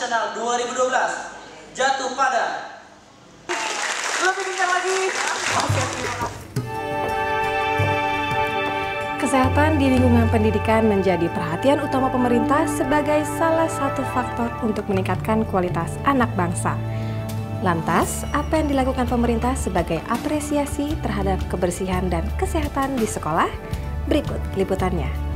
Nasional 2012 jatuh pada lebih kencang lagi. Kesehatan di lingkungan pendidikan menjadi perhatian utama pemerintah sebagai salah satu faktor untuk meningkatkan kualitas anak bangsa. Lantas, apa yang dilakukan pemerintah sebagai apresiasi terhadap kebersihan dan kesehatan di sekolah? Berikut liputannya.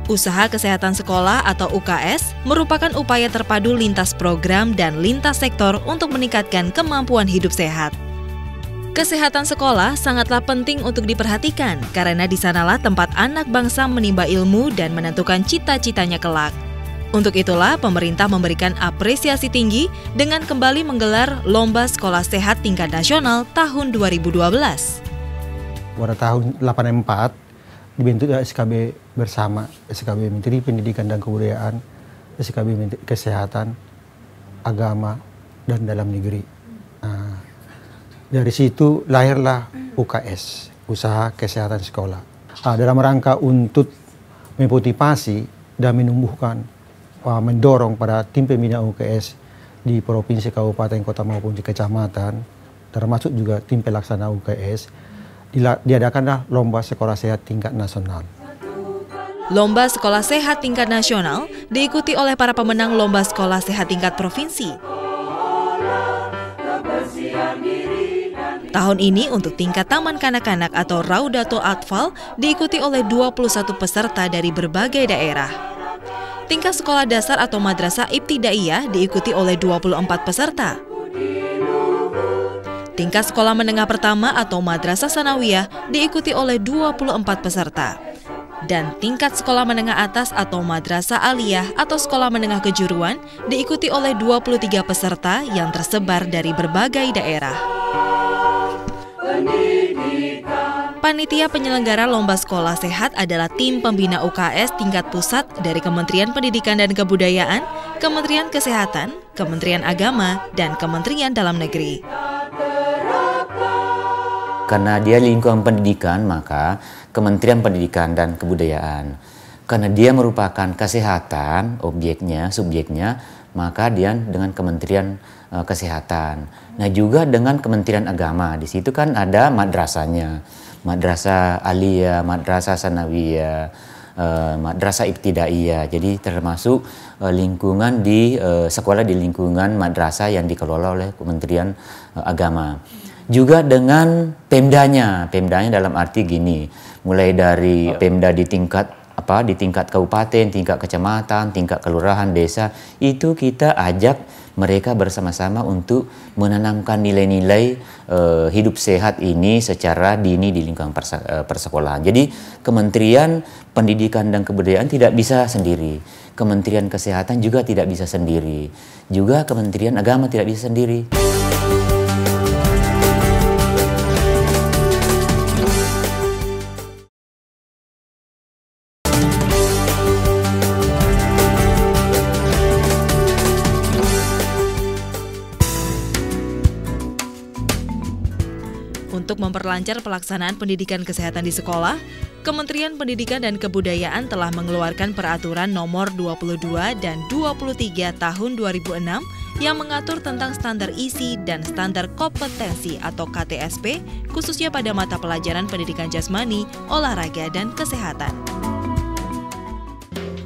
Usaha Kesehatan Sekolah atau UKS merupakan upaya terpadu lintas program dan lintas sektor untuk meningkatkan kemampuan hidup sehat. Kesehatan sekolah sangatlah penting untuk diperhatikan karena di sanalah tempat anak bangsa menimba ilmu dan menentukan cita-citanya kelak. Untuk itulah pemerintah memberikan apresiasi tinggi dengan kembali menggelar Lomba Sekolah Sehat Tingkat Nasional tahun 2012. Pada tahun 84 dibentuk SKB bersama, SKB Menteri Pendidikan dan Kebudayaan, SKB Menteri Kesehatan, Agama, dan Dalam Negeri. Dari situ lahirlah UKS, Usaha Kesehatan Sekolah. Dalam rangka untuk memotivasi dan menumbuhkan, mendorong pada tim pembina UKS di provinsi, kabupaten, kota maupun di kecamatan, termasuk juga tim pelaksana UKS, diadakanlah Lomba Sekolah Sehat Tingkat Nasional. Lomba Sekolah Sehat Tingkat Nasional diikuti oleh para pemenang Lomba Sekolah Sehat Tingkat Provinsi. Tahun ini untuk tingkat taman kanak-kanak atau Raudatul Atfal diikuti oleh 21 peserta dari berbagai daerah. Tingkat sekolah dasar atau madrasah ibtidaiyah diikuti oleh 24 peserta. Tingkat sekolah menengah pertama atau madrasah sanawiyah diikuti oleh 24 peserta. Dan tingkat sekolah menengah atas atau madrasah aliyah atau sekolah menengah kejuruan diikuti oleh 23 peserta yang tersebar dari berbagai daerah. Panitia penyelenggara Lomba Sekolah Sehat adalah tim pembina UKS tingkat pusat dari Kementerian Pendidikan dan Kebudayaan, Kementerian Kesehatan, Kementerian Agama, dan Kementerian Dalam Negeri. Karena dia lingkungan pendidikan, maka Kementerian Pendidikan dan Kebudayaan. Karena dia merupakan kesehatan, objeknya, subjeknya, maka dia dengan Kementerian Kesehatan. Nah juga dengan Kementerian Agama, di situ kan ada madrasahnya, madrasah aliyah, madrasah sanawiyah, madrasah ibtidaiyah. Jadi termasuk lingkungan di sekolah di lingkungan madrasah yang dikelola oleh Kementerian Agama. Juga dengan pemdanya dalam arti gini, mulai dari pemda di tingkat kabupaten, tingkat kecamatan, tingkat kelurahan, desa, itu kita ajak mereka bersama-sama untuk menanamkan nilai-nilai hidup sehat ini secara dini di lingkungan persekolahan. Jadi Kementerian Pendidikan dan Kebudayaan tidak bisa sendiri, Kementerian Kesehatan juga tidak bisa sendiri, juga Kementerian Agama tidak bisa sendiri. Untuk memperlancar pelaksanaan pendidikan kesehatan di sekolah, Kementerian Pendidikan dan Kebudayaan telah mengeluarkan Peraturan Nomor 22 dan 23 Tahun 2006 yang mengatur tentang standar isi dan standar kompetensi atau KTSP, khususnya pada mata pelajaran pendidikan jasmani, olahraga, dan kesehatan.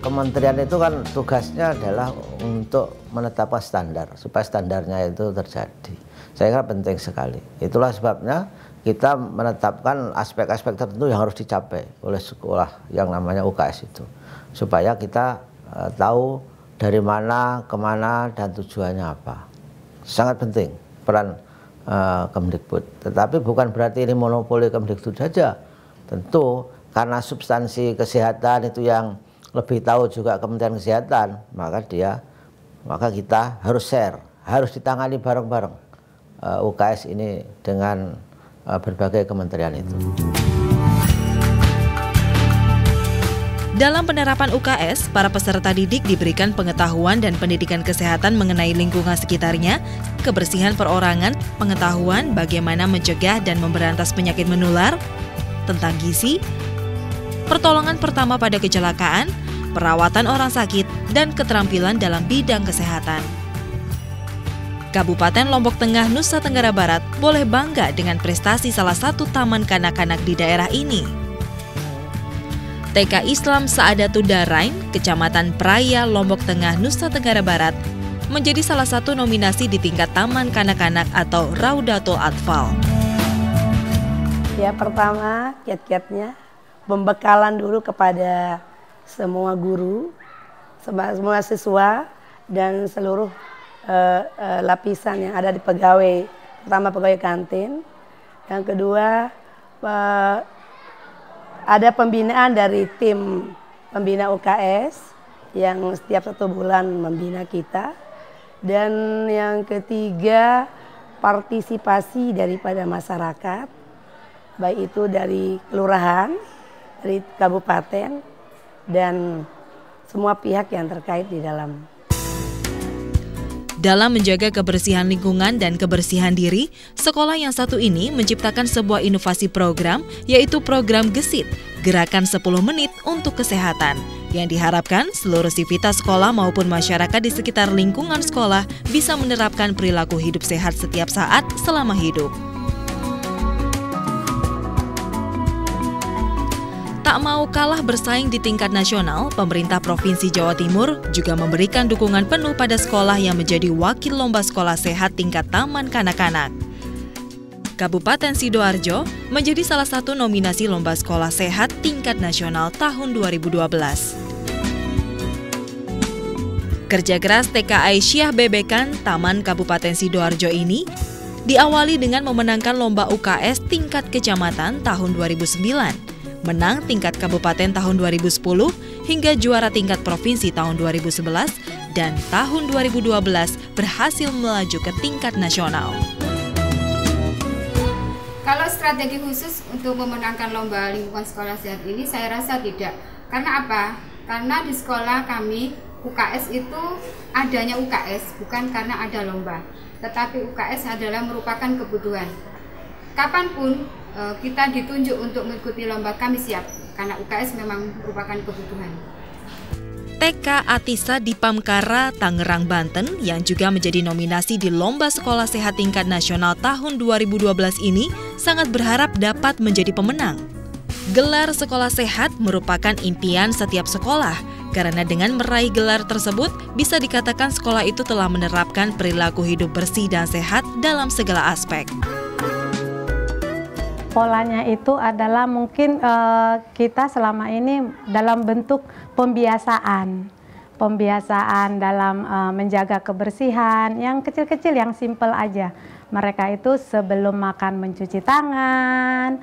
Kementerian itu kan tugasnya adalah untuk menetapkan standar, supaya standarnya itu terjadi. Saya kira penting sekali. Itulah sebabnya kita menetapkan aspek-aspek tertentu yang harus dicapai oleh sekolah yang namanya UKS itu. Supaya kita tahu dari mana, kemana, dan tujuannya apa. Sangat penting peran Kemdikbud. Tetapi bukan berarti ini monopoli Kemdikbud saja. Tentu karena substansi kesehatan itu yang lebih tahu juga Kementerian Kesehatan, maka kita harus share, harus ditangani bareng-bareng UKS ini dengan berbagai kementerian itu. Dalam penerapan UKS, para peserta didik diberikan pengetahuan dan pendidikan kesehatan mengenai lingkungan sekitarnya, kebersihan perorangan, pengetahuan bagaimana mencegah dan memberantas penyakit menular, tentang gizi, pertolongan pertama pada kecelakaan, perawatan orang sakit, dan keterampilan dalam bidang kesehatan. Kabupaten Lombok Tengah, Nusa Tenggara Barat boleh bangga dengan prestasi salah satu taman kanak-kanak di daerah ini. TK Islam Saadatul Darain, Kecamatan Praya, Lombok Tengah, Nusa Tenggara Barat, menjadi salah satu nominasi di tingkat taman kanak-kanak atau Raudatul Atfal. Ya, pertama kiat-kiatnya pembekalan dulu kepada semua guru, semua siswa, dan seluruh lapisan yang ada di pegawai. Pertama pegawai kantin, yang kedua ada pembinaan dari tim pembina UKS yang setiap 1 bulan membina kita, dan yang ketiga partisipasi daripada masyarakat, baik itu dari kelurahan, dari kabupaten, dan semua pihak yang terkait di dalam. Dalam menjaga kebersihan lingkungan dan kebersihan diri, sekolah yang satu ini menciptakan sebuah inovasi program, yaitu program Gesit, Gerakan 10 Menit untuk Kesehatan, yang diharapkan seluruh sivitas sekolah maupun masyarakat di sekitar lingkungan sekolah bisa menerapkan perilaku hidup sehat setiap saat selama hidup. Tak mau kalah bersaing di tingkat nasional, pemerintah Provinsi Jawa Timur juga memberikan dukungan penuh pada sekolah yang menjadi wakil lomba sekolah sehat tingkat taman kanak-kanak. Kabupaten Sidoarjo menjadi salah satu nominasi lomba sekolah sehat tingkat nasional tahun 2012. Kerja keras TK Aisyah Bebekan, Taman Kabupaten Sidoarjo ini diawali dengan memenangkan lomba UKS tingkat kecamatan tahun 2009. Menang tingkat kabupaten tahun 2010 hingga juara tingkat provinsi tahun 2011, dan tahun 2012 berhasil melaju ke tingkat nasional. Kalau strategi khusus untuk memenangkan lomba lingkungan sekolah sehat ini saya rasa tidak. Karena apa? Karena di sekolah kami UKS itu adanya UKS bukan karena ada lomba, tetapi UKS adalah merupakan kebutuhan. Kapanpun kita ditunjuk untuk mengikuti lomba, kami siap, karena UKS memang merupakan kebutuhan. TK Atisa di Pamkara, Tangerang, Banten yang juga menjadi nominasi di Lomba Sekolah Sehat Tingkat Nasional tahun 2012 ini sangat berharap dapat menjadi pemenang. Gelar sekolah sehat merupakan impian setiap sekolah, karena dengan meraih gelar tersebut bisa dikatakan sekolah itu telah menerapkan perilaku hidup bersih dan sehat dalam segala aspek. Polanya itu adalah mungkin kita selama ini dalam bentuk pembiasaan dalam menjaga kebersihan yang kecil-kecil, yang simpel aja. Mereka itu sebelum makan mencuci tangan,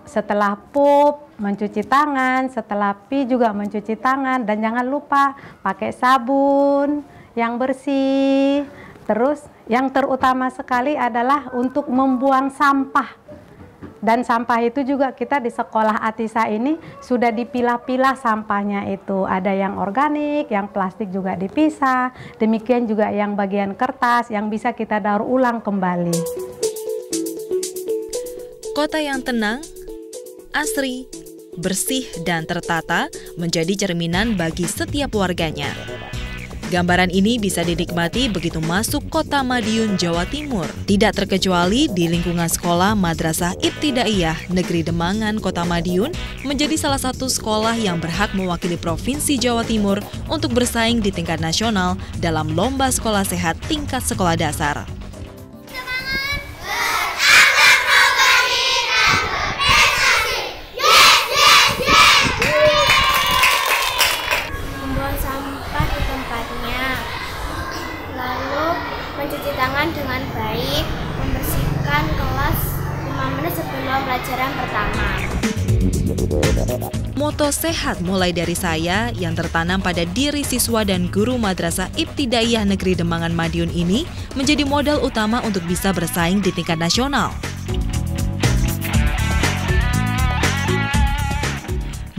setelah pup mencuci tangan, setelah pi juga mencuci tangan, dan jangan lupa pakai sabun yang bersih. Terus yang terutama sekali adalah untuk membuang sampah. Dan sampah itu juga kita di sekolah Atisa ini sudah dipilah-pilah sampahnya itu. Ada yang organik, yang plastik juga dipisah. Demikian juga yang bagian kertas yang bisa kita daur ulang kembali. Kota yang tenang, asri, bersih dan tertata menjadi cerminan bagi setiap warganya. Gambaran ini bisa dinikmati begitu masuk Kota Madiun, Jawa Timur. Tidak terkecuali di lingkungan sekolah Madrasah Ibtidaiyah Negeri Demangan, Kota Madiun menjadi salah satu sekolah yang berhak mewakili Provinsi Jawa Timur untuk bersaing di tingkat nasional dalam Lomba Sekolah Sehat tingkat sekolah dasar. Mencuci tangan dengan baik, membersihkan kelas 5 menit sebelum pelajaran pertama. Moto sehat mulai dari saya yang tertanam pada diri siswa dan guru Madrasah Ibtidaiyah Negeri Demangan Madiun ini menjadi modal utama untuk bisa bersaing di tingkat nasional.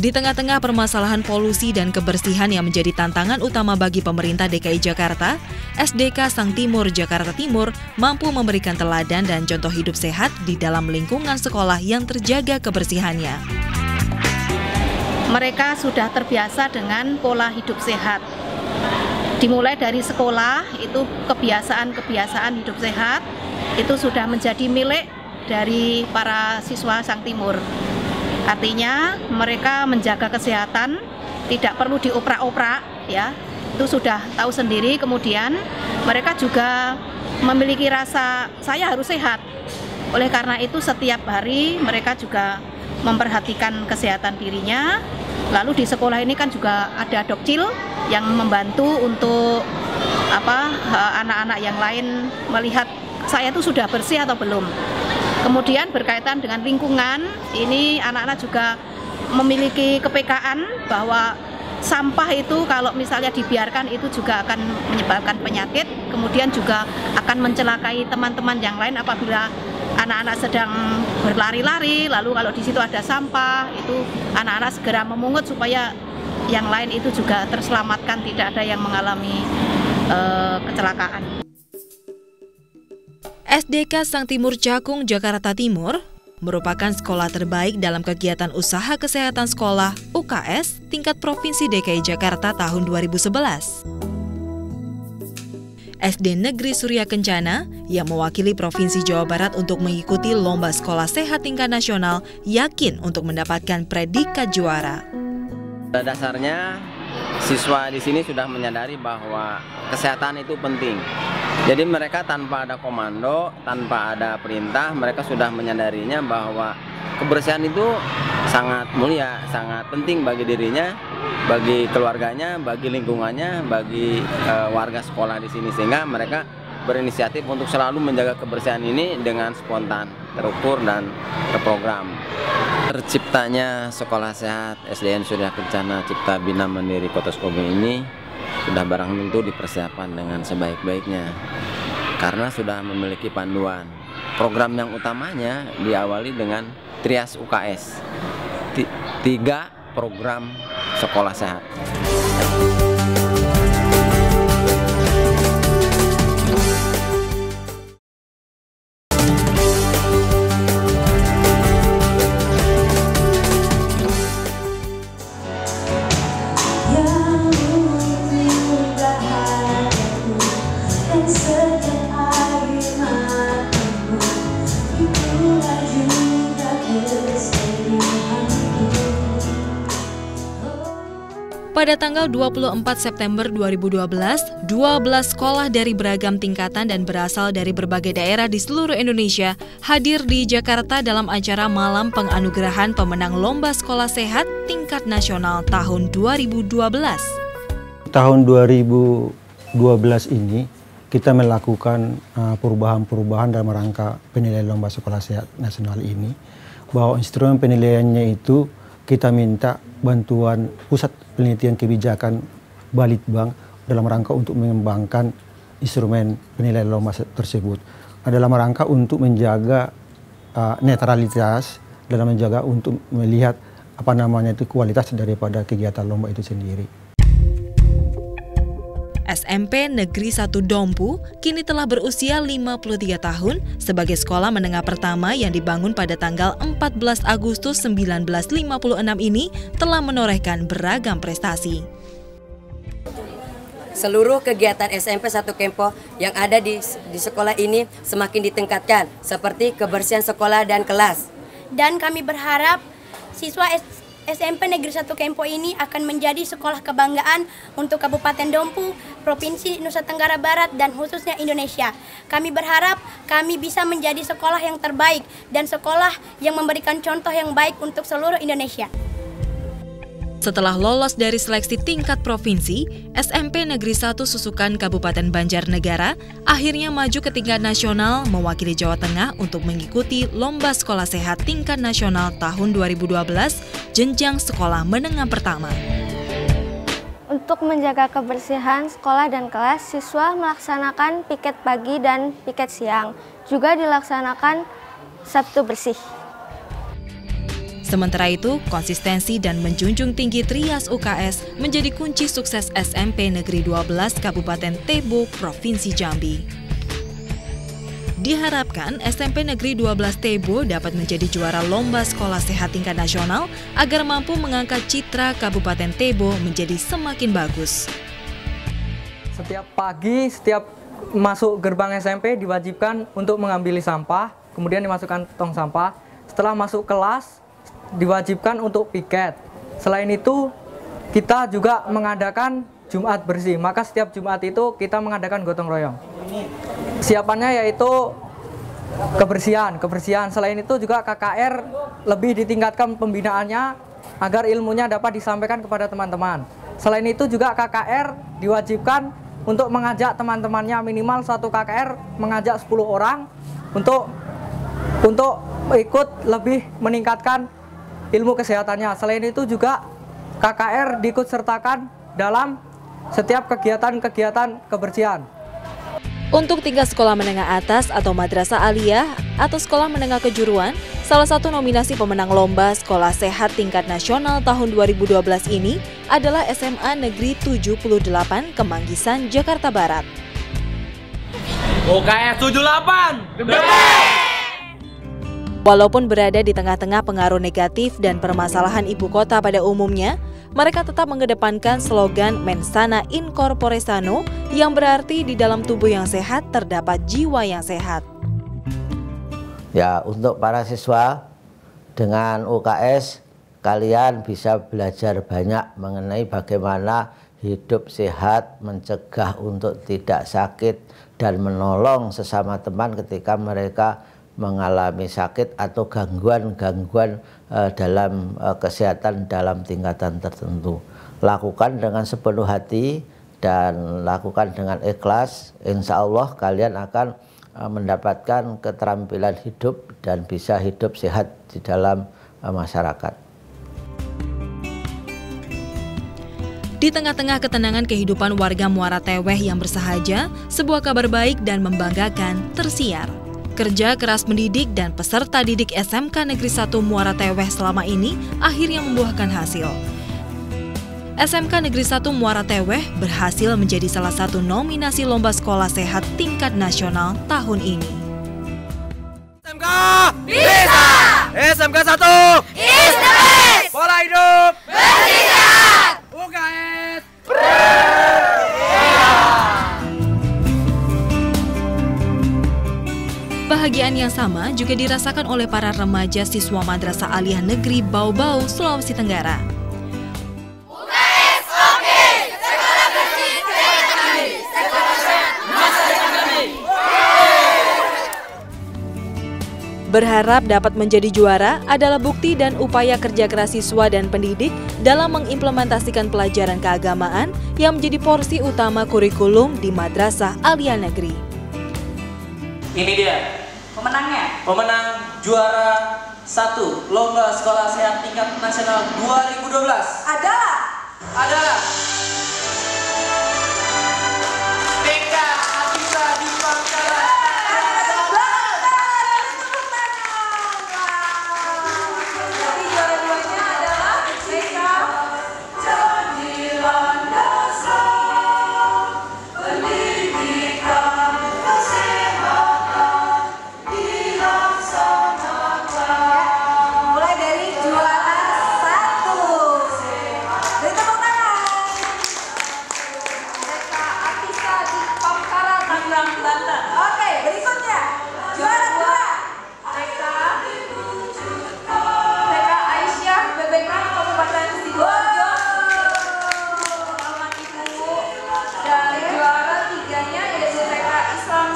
Di tengah-tengah permasalahan polusi dan kebersihan yang menjadi tantangan utama bagi pemerintah DKI Jakarta, SDK Sang Timur Jakarta Timur mampu memberikan teladan dan contoh hidup sehat di dalam lingkungan sekolah yang terjaga kebersihannya. mereka sudah terbiasa dengan pola hidup sehat. Dimulai dari sekolah, itu kebiasaan-kebiasaan hidup sehat itu sudah menjadi milik dari para siswa Sang Timur. Artinya mereka menjaga kesehatan, tidak perlu dioprak-oprak, ya. Itu sudah tahu sendiri. Kemudian mereka juga memiliki rasa saya harus sehat. Oleh karena itu setiap hari mereka juga memperhatikan kesehatan dirinya. Lalu di sekolah ini kan juga ada dokcil yang membantu untuk anak-anak yang lain melihat saya itu sudah bersih atau belum. Kemudian berkaitan dengan lingkungan, ini anak-anak juga memiliki kepekaan bahwa sampah itu kalau misalnya dibiarkan itu juga akan menyebabkan penyakit, kemudian juga akan mencelakai teman-teman yang lain apabila anak-anak sedang berlari-lari, lalu kalau di situ ada sampah, itu anak-anak segera memungut supaya yang lain itu juga terselamatkan, tidak ada yang mengalami kecelakaan. SDK Sang Timur Cakung, Jakarta Timur merupakan sekolah terbaik dalam kegiatan usaha kesehatan sekolah UKS tingkat Provinsi DKI Jakarta tahun 2011. SD Negeri Surya Kencana yang mewakili Provinsi Jawa Barat untuk mengikuti Lomba Sekolah Sehat Tingkat Nasional yakin untuk mendapatkan predikat juara. Pada dasarnya siswa di sini sudah menyadari bahwa kesehatan itu penting. Jadi mereka tanpa ada komando, tanpa ada perintah, mereka sudah menyadarinya bahwa kebersihan itu sangat mulia, sangat penting bagi dirinya, bagi keluarganya, bagi lingkungannya, bagi warga sekolah di sini, sehingga mereka berinisiatif untuk selalu menjaga kebersihan ini dengan spontan, terukur dan terprogram. Terciptanya Sekolah Sehat SDN Surya Kencana Cipta Bina Mandiri Kota Sukabumi ini sudah barang tentu dipersiapkan dengan sebaik-baiknya karena sudah memiliki panduan. Program yang utamanya diawali dengan Trias UKS, 3 program sekolah sehat. Pada tanggal 24 September 2012, 12 sekolah dari beragam tingkatan dan berasal dari berbagai daerah di seluruh Indonesia hadir di Jakarta dalam acara Malam Penganugerahan Pemenang Lomba Sekolah Sehat Tingkat Nasional tahun 2012. Tahun 2012 ini kita melakukan perubahan-perubahan dalam rangka penilaian Lomba Sekolah Sehat Nasional ini, bahwa instrumen penilaiannya itu kita minta bantuan Pusat Penelitian Kebijakan Balitbang dalam rangka untuk mengembangkan instrumen penilaian lomba tersebut. Dalam rangka untuk menjaga netralitas, dalam menjaga untuk melihat kualitas daripada kegiatan lomba itu sendiri. SMP Negeri 1 Dompu kini telah berusia 53 tahun sebagai sekolah menengah pertama yang dibangun pada tanggal 14 Agustus 1956 ini telah menorehkan beragam prestasi. Seluruh kegiatan SMP 1 Kempo yang ada di sekolah ini semakin ditingkatkan, seperti kebersihan sekolah dan kelas. Dan kami berharap siswa SMP Negeri 1 Kempo ini akan menjadi sekolah kebanggaan untuk Kabupaten Dompu, Provinsi Nusa Tenggara Barat, dan khususnya Indonesia. Kami berharap kami bisa menjadi sekolah yang terbaik dan sekolah yang memberikan contoh yang baik untuk seluruh Indonesia. Setelah lolos dari seleksi tingkat provinsi, SMP Negeri 1 Susukan Kabupaten Banjarnegara akhirnya maju ke tingkat nasional mewakili Jawa Tengah untuk mengikuti Lomba Sekolah Sehat Tingkat Nasional tahun 2012 jenjang sekolah menengah pertama. Untuk menjaga kebersihan sekolah dan kelas, siswa melaksanakan piket pagi dan piket siang. Juga dilaksanakan Sabtu bersih. Sementara itu, konsistensi dan menjunjung tinggi Trias UKS menjadi kunci sukses SMP Negeri 12 Kabupaten Tebo, Provinsi Jambi. Diharapkan SMP Negeri 12 Tebo dapat menjadi juara lomba sekolah sehat tingkat nasional agar mampu mengangkat citra Kabupaten Tebo menjadi semakin bagus. Setiap pagi, setiap masuk gerbang SMP diwajibkan untuk mengambil sampah, kemudian dimasukkan tong sampah. Setelah masuk kelas, diwajibkan untuk piket. Selain itu, kita juga mengadakan Jumat bersih. Maka setiap Jumat itu kita mengadakan gotong royong. Siapannya yaitu kebersihan. Selain itu juga KKR lebih ditingkatkan pembinaannya agar ilmunya dapat disampaikan kepada teman-teman. Selain itu juga KKR diwajibkan untuk mengajak teman-temannya, minimal satu KKR mengajak 10 orang untuk ikut lebih meningkatkan ilmu kesehatannya. Selain itu juga KKR diikutsertakan dalam setiap kegiatan-kegiatan kebersihan. Untuk tingkat sekolah menengah atas atau madrasah aliyah atau sekolah menengah kejuruan, salah satu nominasi pemenang lomba sekolah sehat tingkat nasional tahun 2012 ini adalah SMA Negeri 78 Kemanggisan, Jakarta Barat. UKS 78! Walaupun berada di tengah-tengah pengaruh negatif dan permasalahan ibu kota pada umumnya, mereka tetap mengedepankan slogan Mensana in corpore sano yang berarti di dalam tubuh yang sehat terdapat jiwa yang sehat. Ya, untuk para siswa dengan UKS kalian bisa belajar banyak mengenai bagaimana hidup sehat, mencegah untuk tidak sakit dan menolong sesama teman ketika mereka mengalami sakit atau gangguan-gangguan dalam kesehatan dalam tingkatan tertentu. Lakukan dengan sepenuh hati dan lakukan dengan ikhlas. Insya Allah kalian akan mendapatkan keterampilan hidup dan bisa hidup sehat di dalam masyarakat. Di tengah-tengah ketenangan kehidupan warga Muara Teweh yang bersahaja, sebuah kabar baik dan membanggakan tersiar. Kerja keras mendidik dan peserta didik SMK Negeri 1 Muara Teweh selama ini akhirnya membuahkan hasil. SMK Negeri 1 Muara Teweh berhasil menjadi salah satu nominasi lomba sekolah sehat tingkat nasional tahun ini. SMK bisa! SMK 1 is the best! Pola hidup bersih sehat! UKS Kebahagiaan yang sama juga dirasakan oleh para remaja siswa Madrasah Aliyah Negeri Bau-Bau, Sulawesi Tenggara. UKS oke! Sekolah bersih, sehat kami! Sekolah sehat, masa depan kami! Berharap dapat menjadi juara adalah bukti dan upaya kerja keras siswa dan pendidik dalam mengimplementasikan pelajaran keagamaan yang menjadi porsi utama kurikulum di Madrasah Aliyah Negeri. Ini dia pemenangnya, pemenang juara 1 Lomba Sekolah Sehat Tingkat Nasional 2012 adalah TK Atisa di Pamkara. Jadi juara 2-nya adalah TK Jadilan Dasar Pendidikan Kesehatan dilaksanakan. Mulai dari juara 1. Beri tepuk tangan. TK Atisa di Pamkara, Tangerang, Banten. Oke, berikutnya juara 2 TK Aisyah BBK Kabupaten Sidoarjo. Selamat Ibu. Dan juara 3-nya yaitu TK Islam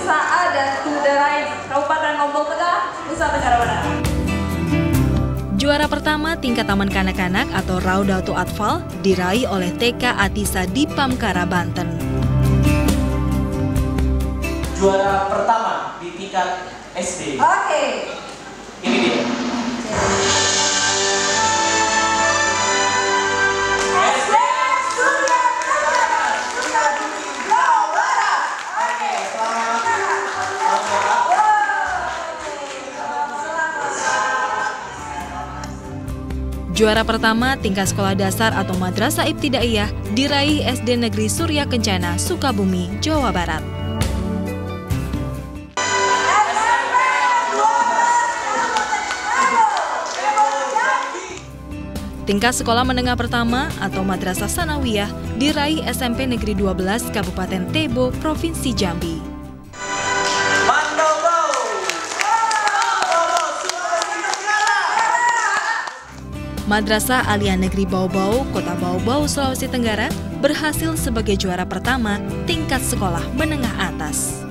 Saadatul Darain Kabupaten Lombok Tengah, Nusa Tenggara Barat. Juara pertama tingkat taman kanak-kanak atau Raudatul Atfal diraih oleh TK Atisa di Pamkara, Banten. Juara pertama di tingkat SD. Oke. Ini dia. SD Surya Kencana, Sukabumi, Jawa Barat. Oke, selamat. Juara pertama tingkat sekolah dasar atau Madrasah Ibtidaiyah diraih SD Negeri Surya Kencana, Sukabumi, Jawa Barat. Tingkat sekolah menengah pertama atau Madrasah Sanawiyah diraih SMP Negeri 12 Kabupaten Tebo, Provinsi Jambi. Madrasah Aliyah Negeri Bau-Bau, Kota Bau-Bau, Sulawesi Tenggara berhasil sebagai juara pertama tingkat sekolah menengah atas.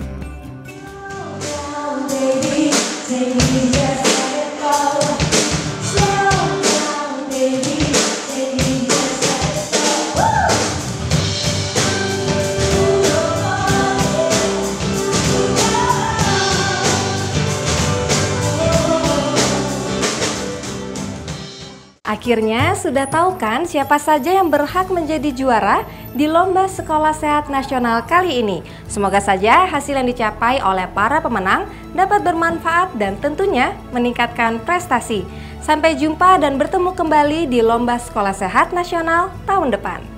Akhirnya sudah tahu kan siapa saja yang berhak menjadi juara di Lomba Sekolah Sehat Nasional kali ini. Semoga saja hasil yang dicapai oleh para pemenang dapat bermanfaat dan tentunya meningkatkan prestasi. Sampai jumpa dan bertemu kembali di Lomba Sekolah Sehat Nasional tahun depan.